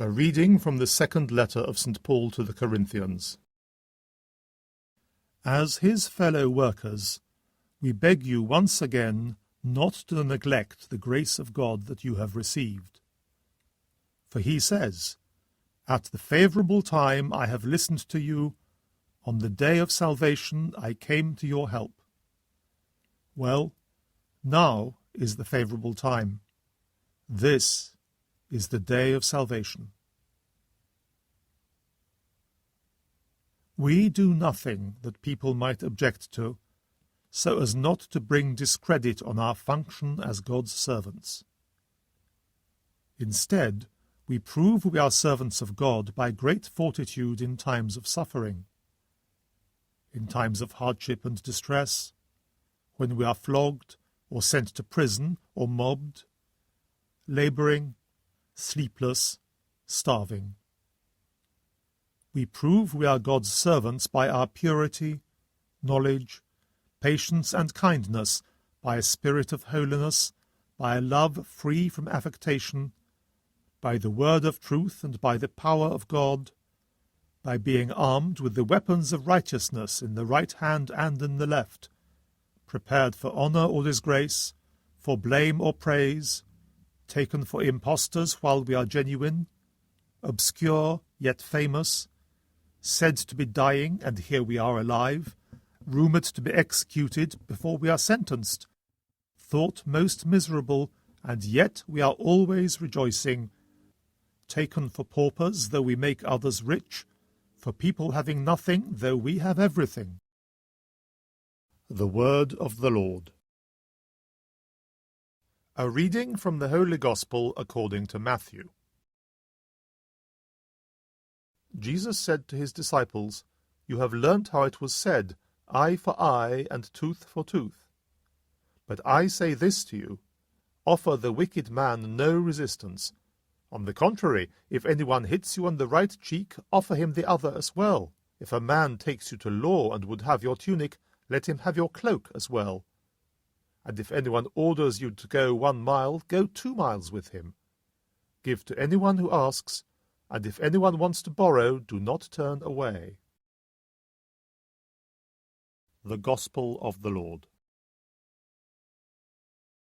A reading from the second letter of St. Paul to the Corinthians. As his fellow workers, we beg you once again not to neglect the grace of God that you have received. For he says, "At the favourable time I have listened to you, on the day of salvation I came to your help." Well, now is the favourable time. This is the day of salvation. We do nothing that people might object to, so as not to bring discredit on our function as God's servants. Instead, we prove we are servants of God by great fortitude in times of suffering, in times of hardship and distress, when we are flogged or sent to prison or mobbed, labouring, sleepless, starving. We prove we are God's servants by our purity, knowledge, patience and kindness, by a spirit of holiness, by a love free from affectation, by the word of truth and by the power of God, by being armed with the weapons of righteousness in the right hand and in the left, prepared for honour or disgrace, for blame or praise, taken for impostors while we are genuine, obscure yet famous, said to be dying and here we are alive, rumoured to be executed before we are sentenced, thought most miserable, and yet we are always rejoicing, taken for paupers though we make others rich, for people having nothing though we have everything. The Word of the Lord. A reading from the Holy Gospel according to Matthew. Jesus said to his disciples, "You have learnt how it was said, eye for eye and tooth for tooth. But I say this to you, offer the wicked man no resistance. On the contrary, if anyone hits you on the right cheek, offer him the other as well. If a man takes you to law and would have your tunic, let him have your cloak as well. And if anyone orders you to go 1 mile, go 2 miles with him. Give to anyone who asks, and if anyone wants to borrow, do not turn away." The Gospel of the Lord.